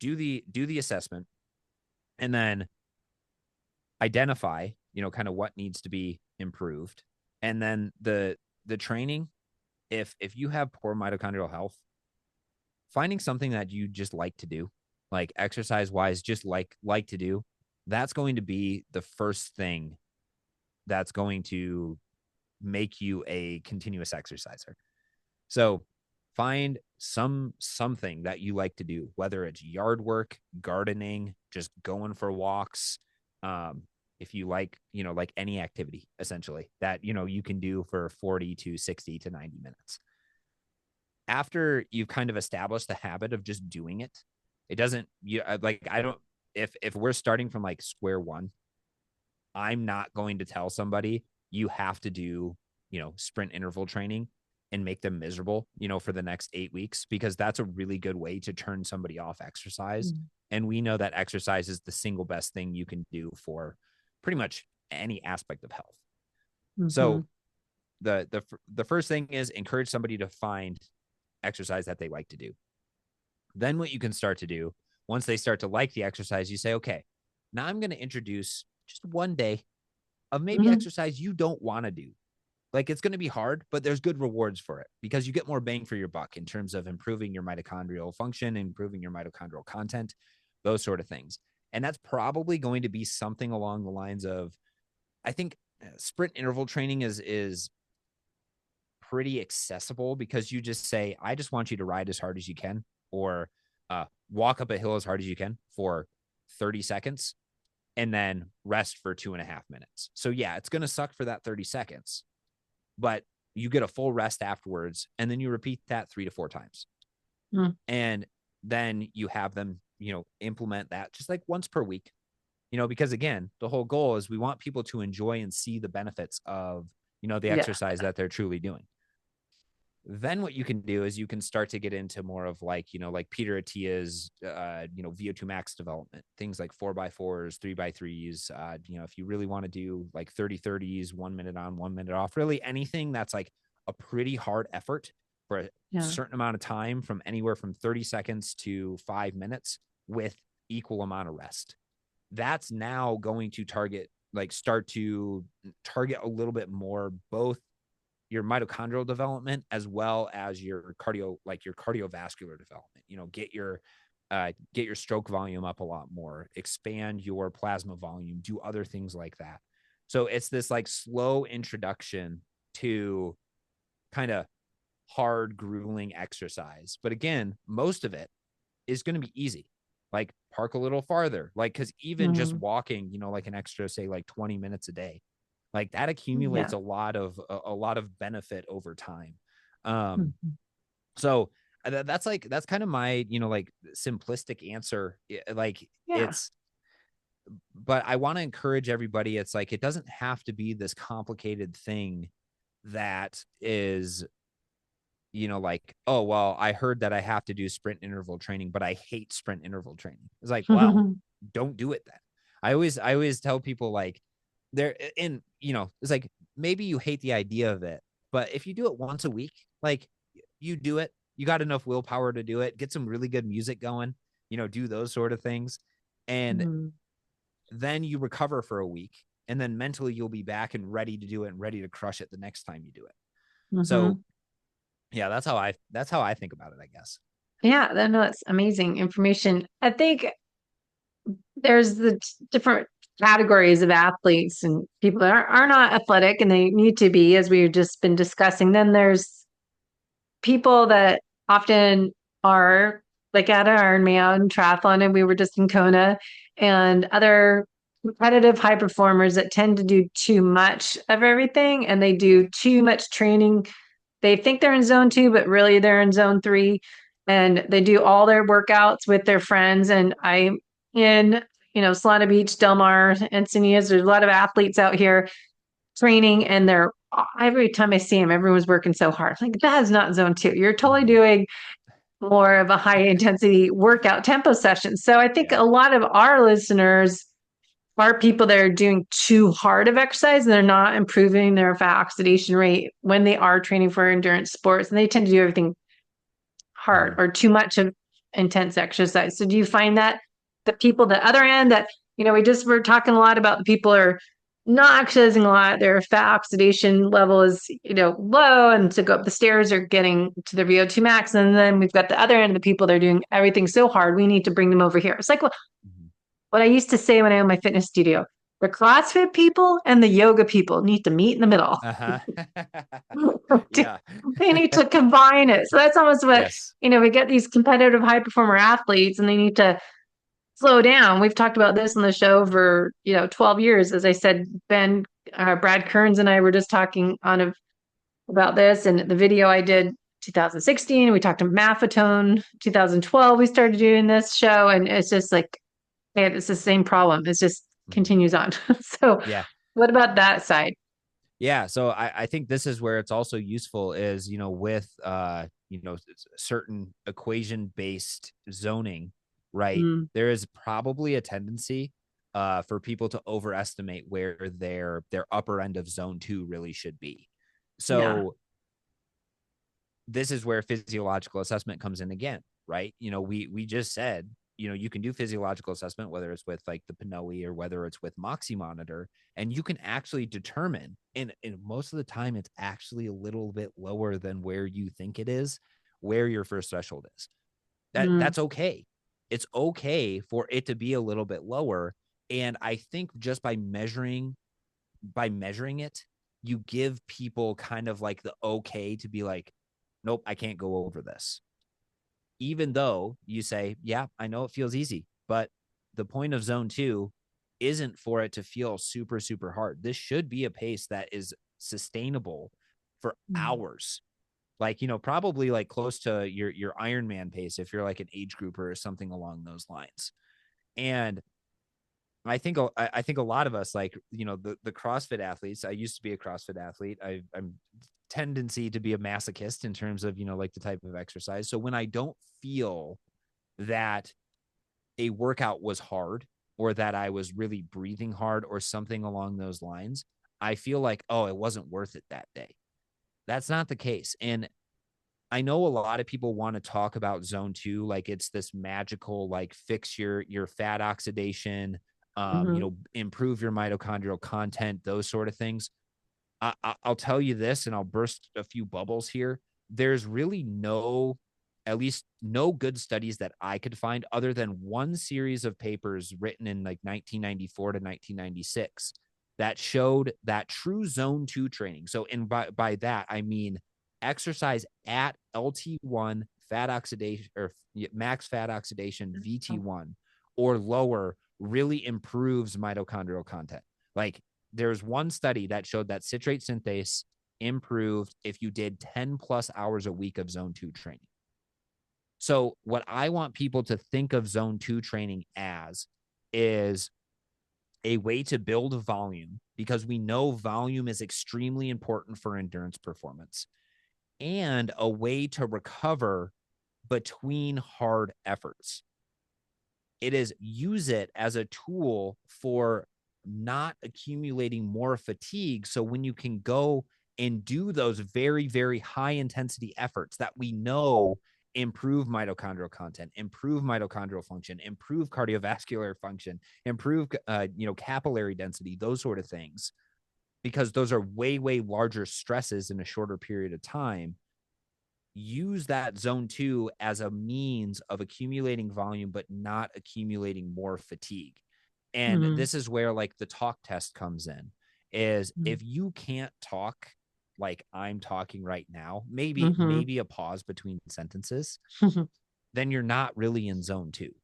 do the assessment, and then identify kind of what needs to be improved. And then the training, if you have poor mitochondrial health, finding something that you just like to do, like exercise wise, just like to do, that's going to be the first thing that's going to make you a continuous exerciser. So Find something that you like to do, whether it's yard work, gardening, just going for walks. Um, if you like, like any activity essentially that, you can do for 40 to 60 to 90 minutes. After you've kind of established the habit of just doing it, it doesn't, like, I don't, if we're starting from like square one, I'm not going to tell somebody you have to do, sprint interval training and make them miserable, for the next 8 weeks, because that's a really good way to turn somebody off exercise. And we know that exercise is the single best thing you can do for pretty much any aspect of health. Mm-hmm. So the first thing is encourage somebody to find exercise that they like to do. Then what you can start to do, once they start to like the exercise, you say, okay, now I'm going to introduce just one day of maybe Mm-hmm. exercise you don't want to do. Like, it's going to be hard, but there's good rewards for it because you get more bang for your buck in terms of improving your mitochondrial function, improving your mitochondrial content, those sort of things. And that's probably going to be something along the lines of, I think sprint interval training is pretty accessible because you just say, I just want you to ride as hard as you can, or walk up a hill as hard as you can for 30 seconds and then rest for 2.5 minutes. So yeah, it's going to suck for that 30 seconds, but you get a full rest afterwards. And then you repeat that 3 to 4 times. Mm-hmm. And then you have them, implement that just like once per week, because again, the whole goal is we want people to enjoy and see the benefits of, the Yeah. exercise that they're truly doing. Then what you can do is you can start to get into more of like, like Peter Attia's, VO2 max development, things like 4x4s, 3x3s. If you really want to do like 30-30s, 1 minute on, 1 minute off, really anything that's like a pretty hard effort for a Yeah. certain amount of time, from anywhere from 30 seconds to 5 minutes with equal amount of rest. That's now going to start to target a little bit more both your mitochondrial development as well as your cardiovascular development. Get your stroke volume up a lot more, expand your plasma volume, do other things like that. So it's this like slow introduction to kind of hard, grueling exercise. But again, most of it is going to be easy. Like, park a little farther, like, because even just Mm-hmm. walking, like an extra, say, like 20 minutes a day, like that Yeah. accumulates a lot of benefit over time. Um, Mm-hmm. so that's kind of my, like, simplistic answer. Like, Yeah. but I want to encourage everybody. It's like, it doesn't have to be this complicated thing that is, like, oh, well, I heard that I have to do sprint interval training, but I hate sprint interval training. It's like, well, don't do it then. I always tell people, like, it's like, maybe you hate the idea of it, but if you do it once a week, like, you do it, you got enough willpower to do it, get some really good music going, do those sort of things. And Mm-hmm. then you recover for a week. And then mentally you'll be back and ready to do it and ready to crush it the next time you do it. Mm-hmm. So yeah, that's how I think about it, I guess. Yeah, no, that's amazing information. I think there's the different categories of athletes and people that are not athletic and they need to be, as we've just been discussing. Then there's people that often are like at an Ironman triathlon, and we were just in Kona, and other competitive high performers that tend to do too much of everything and they do too much training. They think they're in zone two, but really they're in zone three. And they do all their workouts with their friends. And I'm in, Solana Beach, Del Mar, Encinitas. There's a lot of athletes out here training, and they're every time I see them, everyone's working so hard. Like, that is not zone two. You're totally Mhm. doing more of a high intensity workout tempo session. So I think Yeah. a lot of our listeners are people that are doing too hard of exercise and they're not improving their fat oxidation rate when they are training for endurance sports, and they tend to do everything hard Mhm. or too much of intense exercise. So do you find that the people the other end that, we're talking a lot about the people are not exercising a lot, their fat oxidation level is, low, and to go up the stairs or getting to the VO2 max. And then we've got the other end of the people that are doing everything so hard, we need to bring them over here. It's like what Mhm. I used to say when I owned my fitness studio. The CrossFit people and the yoga people need to meet in the middle. Uh-huh. Yeah. They need to combine it. So that's almost what, Yes. we get these competitive high performer athletes and they need to slow down. We've talked about this on the show for, 12 years. As I said, Brad Kearns and I were just talking about this, and the video I did 2016, we talked to Maffetone 2012. We started doing this show, and it's just like, hey, it's the same problem. It just Mhm. continues on. So, Yeah. what about that side? Yeah. So I think this is where it's also useful is, with certain equation based zoning, right? Mm, There is probably a tendency for people to overestimate where their upper end of zone 2 really should be. yeah. So this is where physiological assessment comes in again, right? We just said, you can do physiological assessment, whether it's with like the PNO or whether it's with Moxy Monitor, and you can actually determine, and most of the time it's actually a little bit lower than where you think it is, where your first threshold is. Mm, That's okay. It's okay for it to be a little bit lower. And I think just by measuring it, you give people kind of like the okay to be like, nope, I can't go over this. Even though you say, yeah, I know it feels easy, but the point of zone 2 isn't for it to feel super, super hard. This should be a pace that is sustainable for mm, hours. Like, probably like close to your Ironman pace if you're like an age grouper or something along those lines. And I think a lot of us, like, the CrossFit athletes. I used to be a CrossFit athlete. I'm tendency to be a masochist in terms of, like the type of exercise. So when I don't feel that a workout was hard or that I was really breathing hard or something along those lines, I feel like, oh, it wasn't worth it that day. That's not the case. And I know a lot of people want to talk about zone 2 like it's this magical, like fix your fat oxidation, mhm, improve your mitochondrial content, those sort of things. I'll tell you this, and I'll burst a few bubbles here. There's really at least no good studies that I could find, other than one series of papers written in like 1994 to 1996 that showed that true zone 2 training. So, and by that, I mean exercise at LT1 fat oxidation or max fat oxidation VT1 or lower really improves mitochondrial content. Like, there's one study that showed that citrate synthase improved if you did 10 plus hours a week of zone 2 training. So, what I want people to think of zone 2 training as is a way to build volume, because we know volume is extremely important for endurance performance, and a way to recover between hard efforts. It is use it as a tool for not accumulating more fatigue. So when you can go and do those very, very high intensity efforts that we know improve mitochondrial content, improve mitochondrial function, improve cardiovascular function, improve capillary density, those sort of things, because those are way, way larger stresses in a shorter period of time. Use that zone 2 as a means of accumulating volume, but not accumulating more fatigue. And mm, this is where like the talk test comes in, is mm, if you can't talk like I'm talking right now, maybe, mhm, maybe a pause between sentences, then you're not really in zone 2.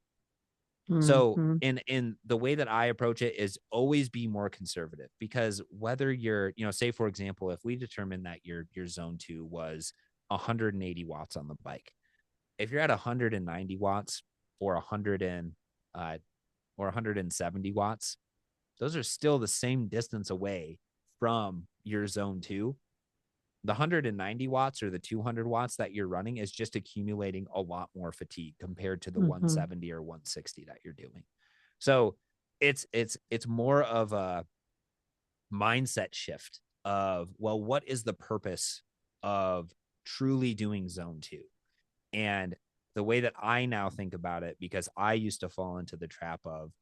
So mhm, in the way that I approach it is always be more conservative, because whether you're, say for example, if we determine that your zone 2 was 180 watts on the bike, if you're at 190 watts or 170 watts, those are still the same distance away from your zone 2. The 190 watts or the 200 watts that you're running is just accumulating a lot more fatigue compared to the mhm, 170 or 160 that you're doing. So it's more of a mindset shift of, well, what is the purpose of truly doing zone 2? And the way that I now think about it, because I used to fall into the trap of,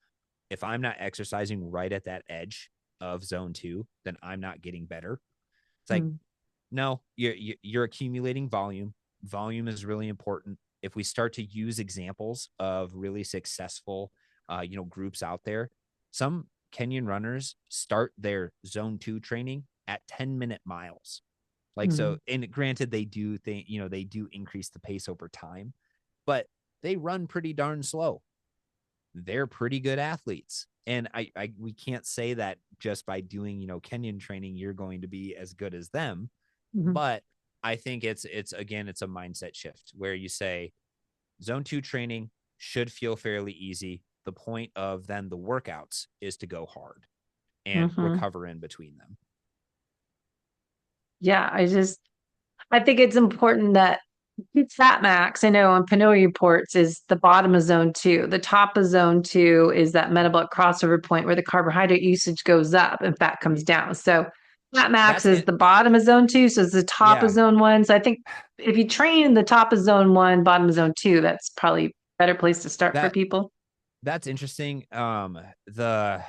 if I'm not exercising right at that edge of zone 2, then I'm not getting better. It's like, mm, no, you're accumulating volume. Volume is really important. If we start to use examples of really successful, groups out there, some Kenyan runners start their zone 2 training at 10-minute miles. Like, Mm-hmm. so, and granted, they do think, they do increase the pace over time, but they run pretty darn slow. They're pretty good athletes. And we can't say that just by doing, Kenyan training, you're going to be as good as them. Mm-hmm. But I think it's again, it's a mindset shift where you say zone 2 training should feel fairly easy. The point of then the workouts is to go hard and Mm-hmm. recover in between them. Yeah, I think it's important that fat max, I know on PNO reports, is the bottom of zone two. The top of zone two is that metabolic crossover point where the carbohydrate usage goes up and fat comes down. So fat max That's is it. the bottom of zone two. So it's the top of Yeah, zone one. So I think if you train in the top of zone one, bottom of zone two, that's probably a better place to start for that people. that's interesting. The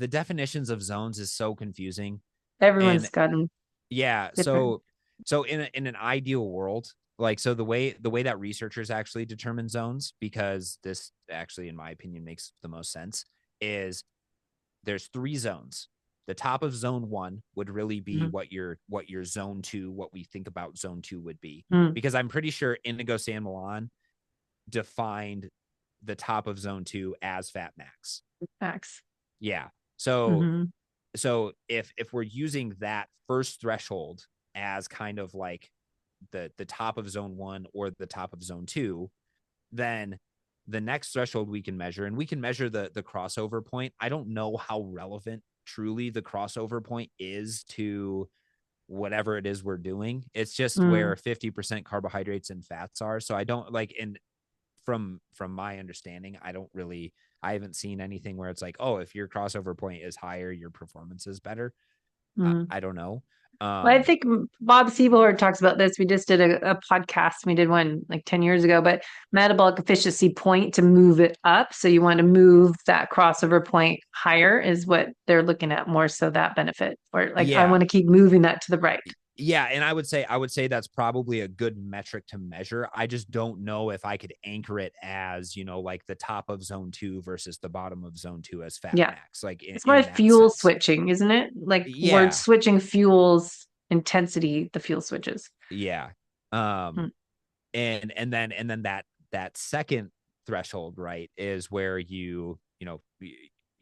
definitions of zones is so confusing. And Everyone's gotten yeah, different. so in an ideal world, like, so the way that researchers actually determine zones, because this actually, in my opinion, makes the most sense, is there's 3 zones. The top of zone 1 would really be Mhm. what your zone 2, what we think about zone 2 would be, Mhm. because I'm pretty sure Indigo San Milan defined the top of zone 2 as fat max. Max. Yeah. So Hmm. if we're using that first threshold as kind of like the top of zone 1 or the top of zone 2, then the next threshold we can measure, and we can measure the crossover point. I don't know how relevant truly the crossover point is to whatever it is we're doing. It's just where Mm. 50% carbohydrates and fats are. So I don't like, and from my understanding, I haven't seen anything where it's like, oh, if your crossover point is higher, your performance is better. I, Mm. I don't know. Well, I Um, think Bob Seaboard talks about this. We just did a podcast. We did one like 10 years ago, but metabolic efficiency point to move it up. So you want to move that crossover point higher is what they're looking at more so that benefit. Or like I want yeah, to keep moving that to the right. yeah, and I would say that's probably a good metric to measure. I just don't know if I could anchor it as, like the top of zone 2 versus the bottom of zone 2 as fat Yeah. max, like in, It's more in that fuel sense. switching, isn't it? Like word Yeah, switching fuels intensity, the fuel switches. yeah. Mm. Um, and then that second threshold, right, is where you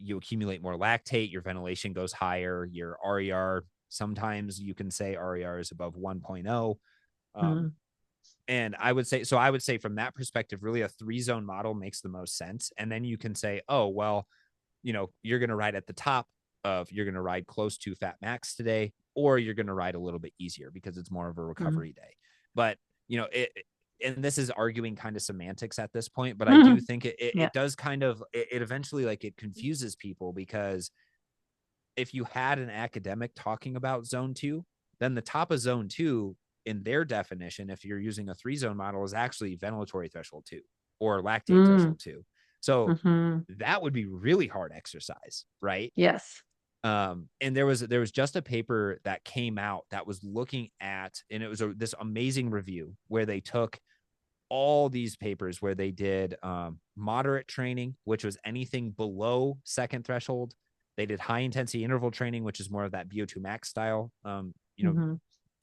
accumulate more lactate, your ventilation goes higher, your RER, sometimes you can say RER is above 1.0. um, Mm. and I would say from that perspective, really a 3 zone model makes the most sense. And then you can say, oh well, you're going to ride at the top you're going to ride close to fat max today, or you're going to ride a little bit easier because it's more of a Mm. recovery day. But it, and this is arguing kind of semantics at this point, but I do Mm. think Yeah. it does kind of, it eventually, like, it confuses people, because if you had an academic talking about zone 2, then the top of zone 2 in their definition, if you're using a 3 zone model, is actually ventilatory threshold 2 or lactate Mm. threshold 2. So Hmm. that would be really hard exercise, right? Yes. And there was just a paper that came out that was looking at, and it was this amazing review where they took all these papers where they did moderate training, which was anything below second threshold. They did high intensity interval training, which is more of that VO2 max style, Hmm.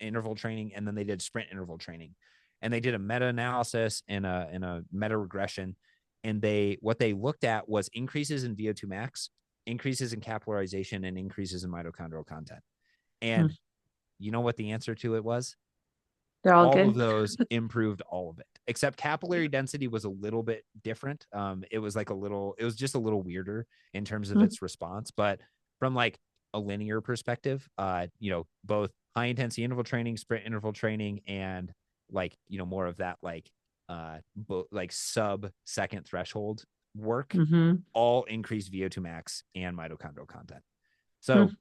interval training, and then they did sprint interval training, and they did a meta analysis and a meta regression, and what they looked at was increases in VO2 max, increases in capillarization, and increases in mitochondrial content. And you know what the answer to it was? They're all All of good. those improved all of it, except capillary density was a little bit different. It was just a little weirder in terms of Mhm. its response. But from like a linear perspective, both high intensity interval training, sprint interval training, and like, more of that, like sub second threshold work, Mhm. all increase VO2 max and mitochondrial content. So Mhm.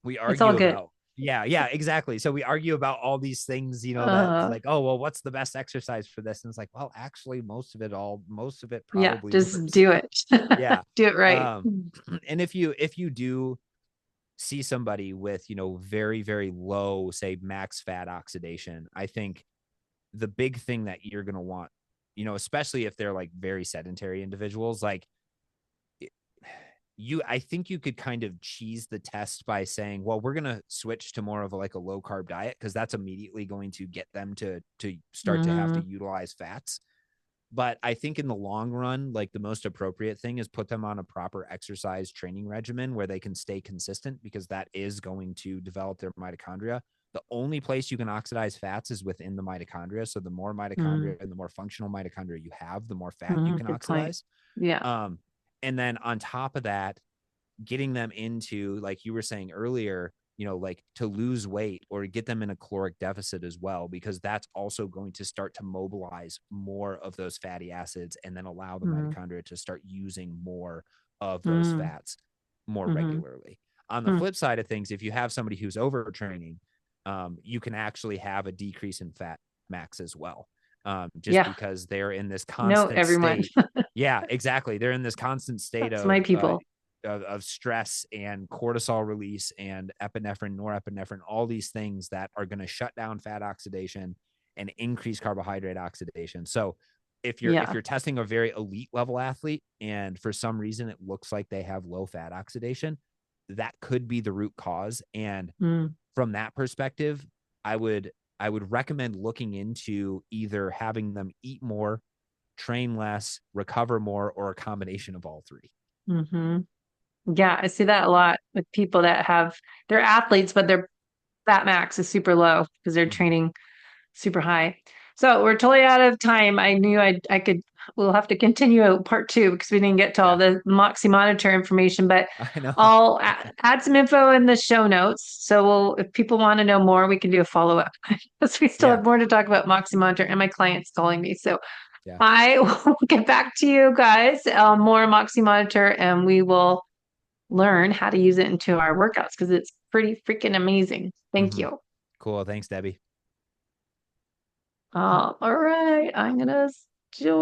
we It's all argue good. about, yeah, exactly. So we argue about all these things, that's Uh, like, oh well, what's the best exercise for this? And it's like, well, actually most of it yeah, probably just works. do it. Yeah. Do it right. um and if you do see somebody with, very very low, say, max fat oxidation, I think the big thing that you're going to want, especially if they're like very sedentary individuals, like, I think you could kind of cheese the test by saying, well, we're going to switch to more of like a low carb diet, because that's immediately going to get them to start to have to Mm-hmm. utilize fats. But I think in the long run, like the most appropriate thing is put them on a proper exercise training regimen where they can stay consistent, because that is going to develop their mitochondria. The only place you can oxidize fats is within the mitochondria. So the more mitochondria and the more functional mitochondria you have, the more fat you Mm-hmm. can Good point. oxidize. Yeah. Um, and then on top of that, getting them into, like you were saying earlier, like to lose weight or get them in a caloric deficit as well, because that's also going to start to mobilize more of those fatty acids and then allow the Mm-hmm. mitochondria to start using more of those Mm-hmm. fats more Mm-hmm. regularly. On the flip side of things, if you have somebody who's overtraining, you can actually have a decrease in fat max as well, just Yeah. because they're in this No, constant everyone. state. Yeah, exactly. They're in this constant state That's my people. of stress and cortisol release and epinephrine, norepinephrine, all these things that are going to shut down fat oxidation and increase carbohydrate oxidation. So if Yeah. you're testing a very elite level athlete and for some reason it looks like they have low fat oxidation, that could be the root cause. And Mm. from that perspective, I would recommend looking into either having them eat more, train less, recover more, or a combination of all three. Mm-hmm. Yeah, I see that a lot with people that have they're athletes, but their fat max is super low because they're Mm-hmm. training super high. So we're totally out of time. I knew I could we'll have to continue part two because we didn't get to all Yeah, the Moxy Monitor information, but I know. I'll add some info in the show notes. So we'll if people want to know more, we can do a follow-up because we still Yeah. have more to talk about Moxy Monitor and my client's calling me. So Yeah. I will get back to you guys, more Moxy Monitor, and we will learn how to use it into our workouts because it's pretty freaking amazing. Thank Mm-hmm. you. Cool. Thanks, Debbie. All right, I'm gonna do